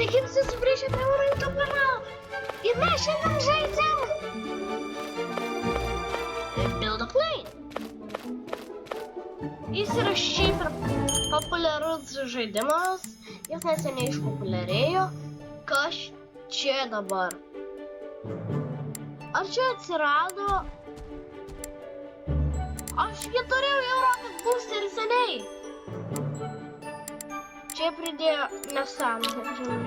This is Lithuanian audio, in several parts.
Sveiki visi sugrįžę prie mano YouTube kanalo. Ir mes šiandien žaidžiam Build a Plane. Jis yra šiaip ir populiarus žaidimas. Jis neseniai išpopuliarėjo. Kas čia dabar? Ar čia atsirado? Aš jį turėjau jau Rocket Boosterį seniai. Čia pridėjo nesąmonę, žinai.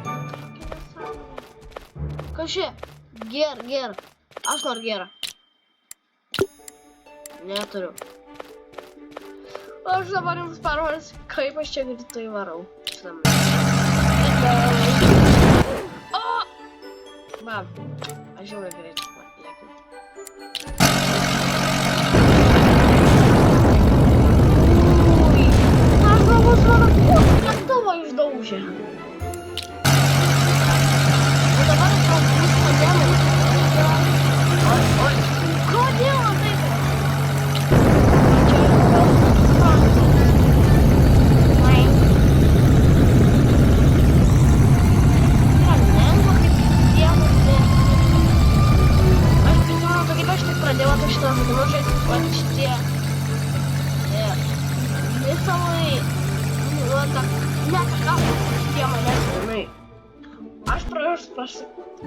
Kas čia? Ger. Aš noriu gerą. Neturiu. Aš dabar jums parodysiu, kaip aš čia greitai varau. O! Bam. Aš žiauriai greitai lėkiu. Aš galvos mano lėktuvą išdaužė. O dabar aš galbūt kodėl. Oi. Kodėl taip?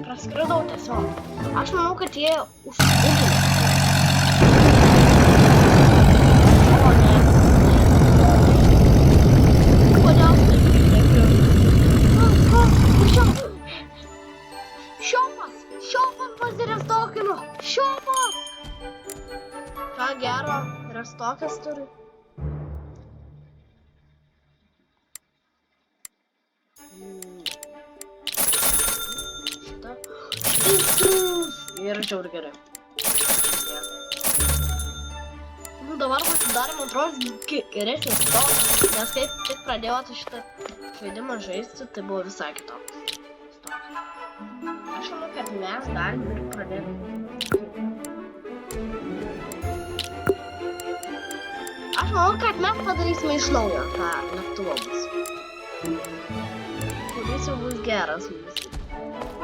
Praskridau tiesiog. Aš manau, kad jie užsukūdė. O ne. Kodėl taip lėkiu? Šiopas pasirestokino. Šiopas! Ką gero restokas turi? Ir žiauriai gerai. Nu dabar pasidarė, man atrodo, geresnis to, nes kai tik pradėjau šitą žaidimą žaisti, tai buvo visai kitoks. Aš manau, kad mes galim ir pradėti. Aš manau, kad mes padarysime iš naujo tą lėktuvą bus. Kuris jau bus geras mums.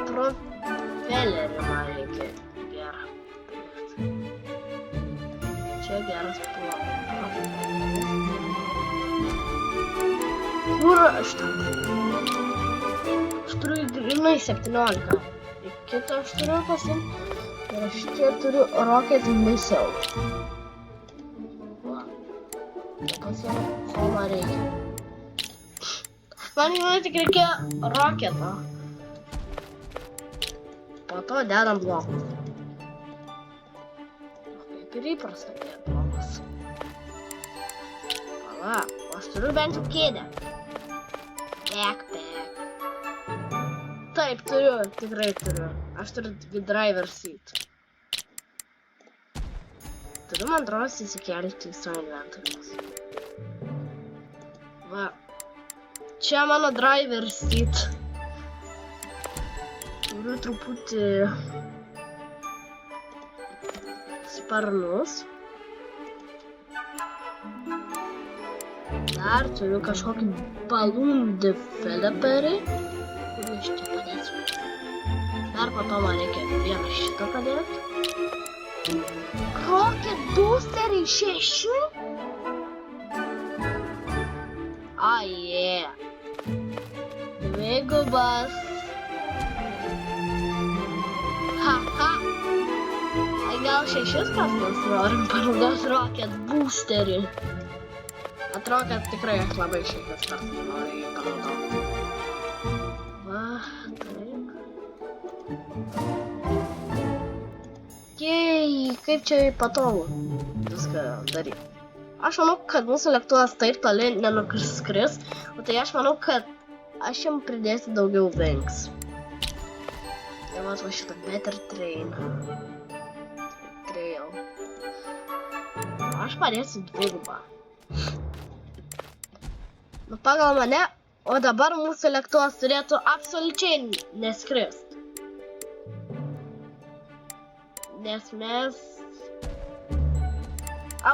Propelerį man reikia gerą. Čia geras planas. Kur aš tam? Aš turiu grinai 17. Ir kitą aš turiu pasiimti. Ir aš čia turiu Rocket Missile. Va. Pasiimti, ko man reikia. Man jau tik reikia Rocketą. Po to dedam blokus. Kaip ir įprasta dėt blokus. Pala, aš turiu bent jau kėdę. Backpack. Taip, turiu, tikrai turiu. Aš turiu driver seat. Turiu, man atrodo, įsikelti į savo inventorius. Va. Čia mano driver seat. Turiu truputį sparnus. Dar turiu kažkokį balloon developerį. Kurį aš čia padėsiu. Dar po to man reikia vieną šitą padėti. Rocket Boosterį 6? Yeah. Dvigubas. Haha. Gal 6 kartus norim panaudoti Rocket Boosterį. Atrodo, kad tikrai aš labai 6 kartus noriu jį panaudoti. Va, taip. Jei, kaip čia patogu viską daryti. Aš manau, kad mūsų lėktuvas taip toli nenuskris, o tai aš manau, kad aš jam pridėsiu daugiau wings. Ir vat va šitą better train. Trail. Aš padėsiu dvigubą. Nu pagal mane, o dabar mūsų lėktuvas turėtų absoliučiai neskrist. Nes mes...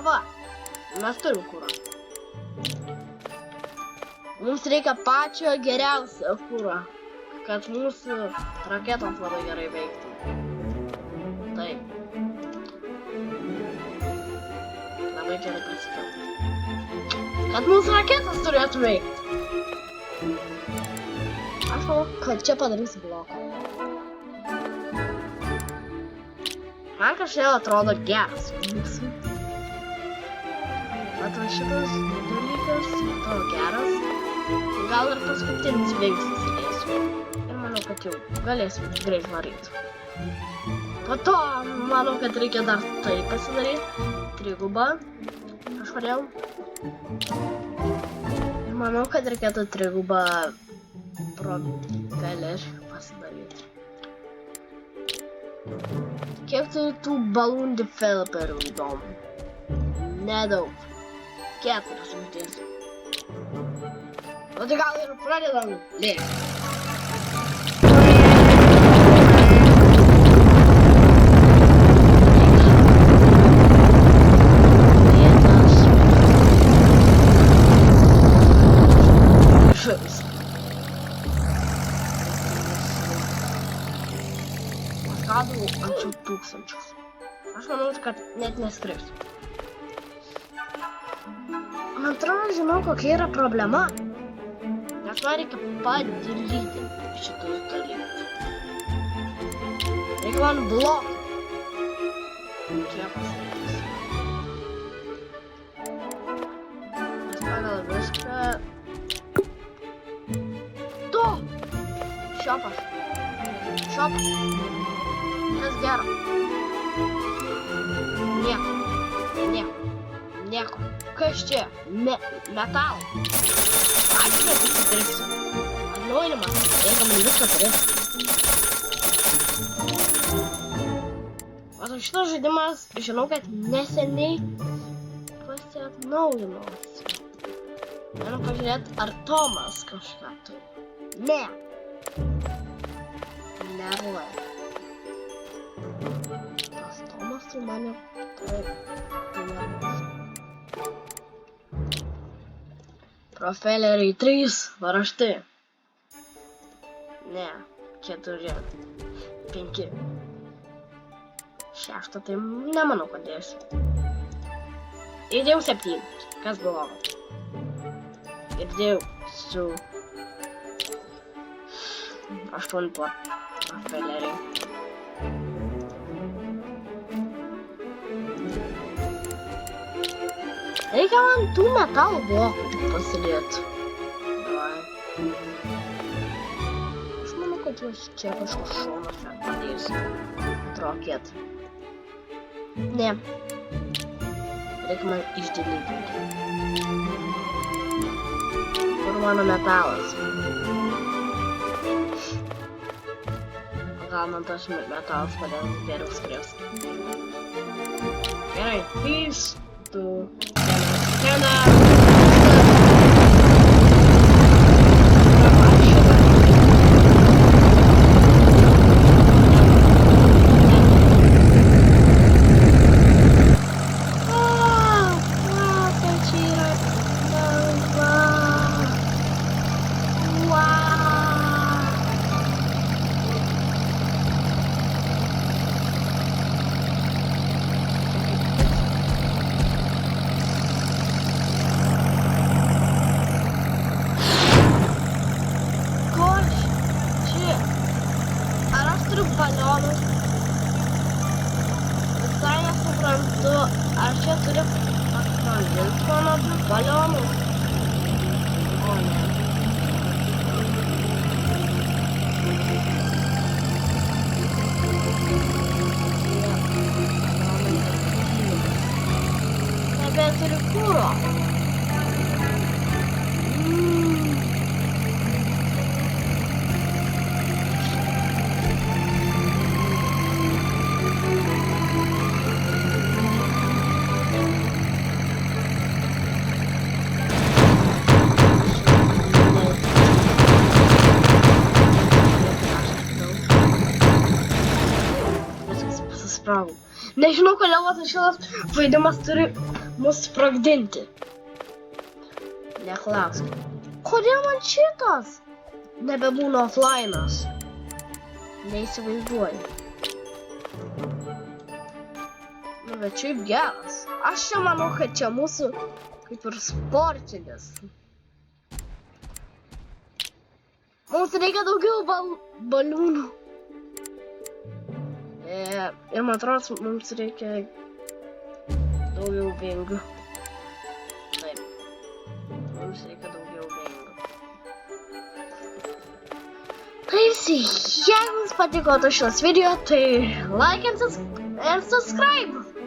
Va, mes turim kūrą. Mums reikia pačio geriausio kūro. kad mūsų raketos labai gerai veiktų. Taip. Labai gerai pasakiau. Kad mūsų raketos turėtų veikti. Aš manau, kad čia padarysiu bloką. Man kažkaip atrodo geras. Bet šitas dalykas atrodo geras. Gal ir paskutinis veiksmas įdėsiu. Ir manau, kad jau galėsiu greit varyti. Po to manau, kad reikia dar tai pasidaryti. Trigubą. Kažkodėl. Ir manau, kad reikėtų trigubą propelerį pasidaryti. Kiek tai tų balloon developerių įdomu? Nedaug. 4 uždėsiu. O tai gal ir pradedam lėkti. Paskadau anksčiau 1000. Aš manau, kad net neskrisiu. Man atrodo, žinau, kokia yra problema. Nes man reikia padaryti šitus dalykus. Reikia man blokų. Čia pasakysiu. Nes pagal viską... Tu! Šiopas. Šiopas. Kas gero? Nieko. Nieko. Nieko. Kas čia? Metal. Aš čia visą pirksiu. Atnaujinimas. Jeigu man viską turėsiu. O šitas žaidimas, žinau, kad neseniai pasiatnaujino. Noriu pažiūrėti, ar Tomas kažką turi. Ne. Neruoja. Tas Tomas tai mane taip. Propeleriai 3 varžti. Ne, 4, 5. 6 tai nemanau, kad dėsiu. Įdėjau 7. Kas blogo? Įdėjau su 8 propeleriai. Reikia man tų metalo blokų pasidėti. Aš manau, kad juos čia kažkur šonuose padėsiu. Trokėt. Ne. Reikia man išdėlytinti. Kur mano metalas? Gal man tas metalas padės geriau skristi. Gerai. Peace. Tu. Balionus. Visai nesuprantu, ar čia turiu pasprogdinti mano balionus. O ne. Nebeturiu kuro. Nežinau, kodėl šitas žaidimas turi mus sprogdinti. Neklausk. Kodėl man šitas? nebebūna offline'as. Neįsivaizduoju. Nu, bet šiaip geras. Aš čia manau, kad čia mūsų kaip ir sportinis. Mums reikia daugiau baliūnų. Ir man atrodo, mums reikia daugiau vingių. Taip. Mums reikia daugiau vingių. Tai visi, jeigu jums patiko šitas video, tai like and subscribe.